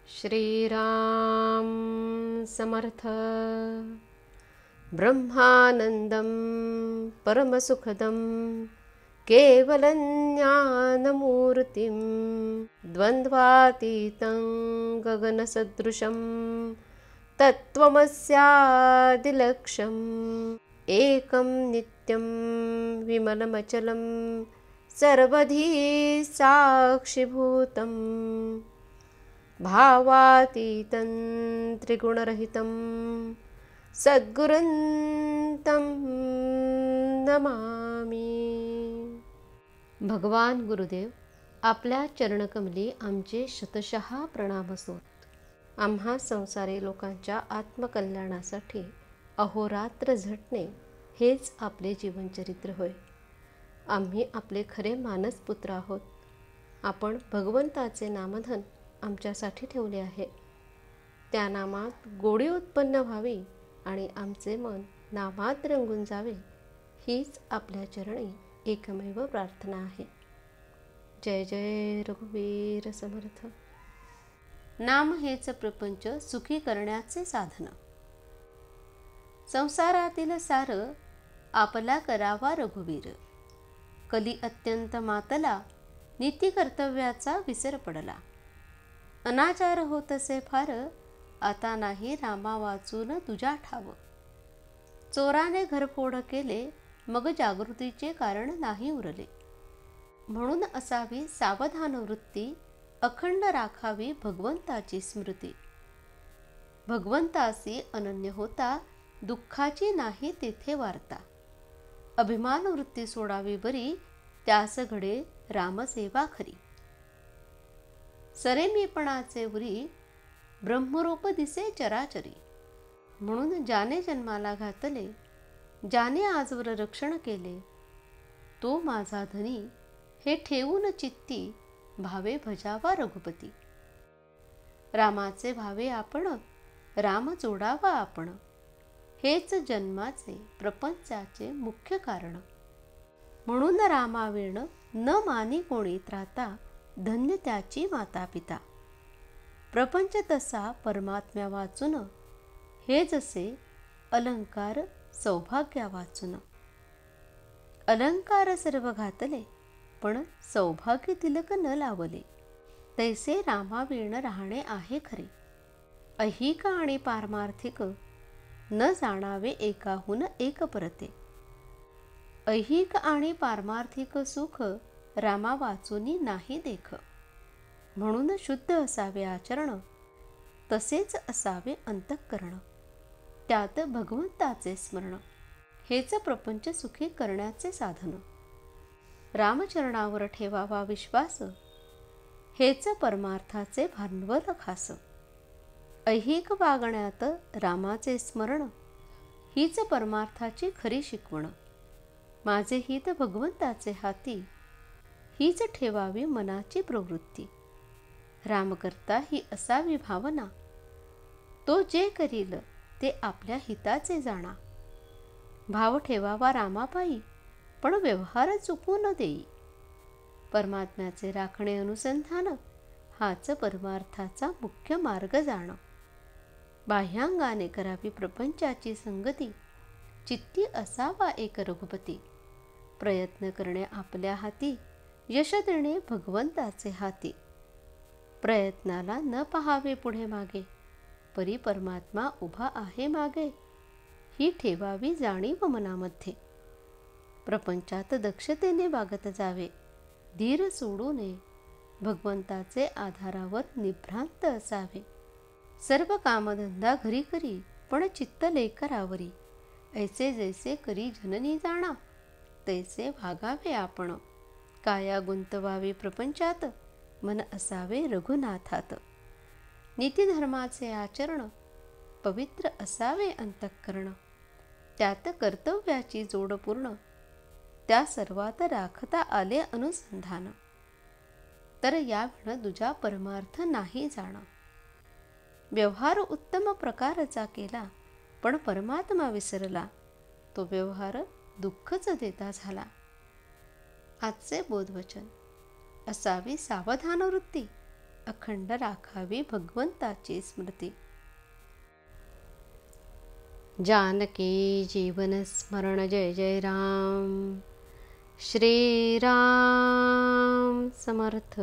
श्रीराम समर्थ। ब्रह्मानंदं परमसुखदं केवलं ज्ञानमूर्तिं द्वन्द्वातीतं गगनसदृशं तत्त्वमस्यादिलक्ष्यम् एकं नित्यं विमलमचलं सर्वधी साक्षिभूतम् भावातीतं त्रिगुणरहितं सद्गुरुं तं नमामि। भगवान गुरुदेव आपल्या चरणकमली आमचे शतशः प्रणाम असोत। आम्हा संसारी लोकांच्या आत्मकल्याणासाठी अहोरात्र झटणे हेच आपले जीवनचरित्र होय। आम्ही आपले खरे मानसपुत्र आहोत। आपण भगवंताचे नामधन आमच्यासाठी ठेवले आहे। त्या नामात गोडी उत्पन्न व्हावी आणि आमचे मन नामात रंगून जावे, हीच आपल्या चरणी एकमेव प्रार्थना आहे। जय जय रघुवीर समर्थ। नाम हेच प्रपंच सुखी करण्याचे साधन। संसारातील सार आपला करावा रघुवीर। कली अत्यंत मातला, नीती कर्तव्याचा विसर पडला। अनाचार होतसे फार, आता नाही रामा वाचून तुझ्या ठाव। चोराने घरफोड केले, मग जागृतीचे कारण नाही उरले। म्हणून असावी सावधान वृत्ती, अखंड राखावी भगवंताची स्मृती। भगवंतासी अनन्य होता, दुःखाची नाही तेथे वार्ता। अभिमान वृत्ती सोडावी बरी, त्यास घडे रामसेवा खरी। सरेमीपणाचे उरी, ब्रह्मरूप दिसे चराचरी। म्हणून ज्याने जन्माला घातले, ज्याने आजवर रक्षण केले, तो माझा धनी हे ठेवून चित्ती, भावे भजावा रघुपती। रामाचे भावे आपण, राम जोडावा आपण, हेच जन्माचे प्रपंचाचे मुख्य कारण। म्हणून रामाविण न मानी कोणी त्राता, धन्य त्याची माता पिता। प्रपंच तसा परमात्म्या वाचून, हे जसे अलंकार सौभाग्या वाचून। अलंकार सर्व घातले, पण सौभाग्य तिलक न लावले। तैसे रामाविण राहणे आहे खरे। ऐहिक आणि पारमार्थिक न जाणावे एकाहून एक परते। ऐहिक आणि पारमार्थिक सुख रामा वाचूनी नाही देख। म्हणून शुद्ध असावे आचरण, तसेच असावे अंतःकरण। त्यात भगवंताचे स्मरण, हेच प्रपंच सुखी करण्याचे साधन। रामचरणावर ठेवावा विश्वास, हेच परमार्थाचे भांडवल खास। ऐहिक वागण्यात रामाचे स्मरण, हीच परमार्थाची खरी शिकवण। माझे हित भगवंताचे हाती, हीच ठेवावी मनाची प्रवृत्ती। राम करता ही असावी भावना, तो जे करील ते आपल्या हिताचे जाणा। भाव ठेवावा रामापायी, पण व्यवहार चुकू न देई। परमात्म्याचे राखणे अनुसंधान, हाच परमार्थाचा मुख्य मार्ग जाण। बाह्यांगाने करावी प्रपंचाची संगती, चित्ती असावा एक रघुपती। प्रयत्न करणे आपल्या हाती, यश देणे भगवंताचे हाती। प्रयत्नाला न पहावे पुढे मागे, परी परमात्मा उभा आहे मागे, ही ठेवावी जाणीव मनामध्ये। प्रपंचात दक्षतेने वागत जावे, धीर सोडू नये, भगवंताचे आधारावर निभ्रांत असावे। सर्व कामधंदा घरी करी, पण चित्त लेकरावरी। ऐसे जैसे करी जननी जाणा, तैसे वागावे आपण। काया गुंतवावे प्रपंचात, मन असावे रघुनाथात। नीतिधर्माचे आचरण, पवित्र असावे अंतःकरण। त्यात कर्तव्याची जोड पूर्ण, त्या सर्वात राखता आले अनुसंधान। तर याविण दुजा परमार्थ नाही जाण। व्यवहार उत्तम प्रकारचा केला, पण परमात्मा विसरला, तो व्यवहार दुःखच देता झाला। आजचे बोधवचन, असावी सावधान वृत्ती, अखंड राखावी भगवंताची स्मृती. जानकी जीवन स्मरण जय जय राम. श्री राम समर्थ.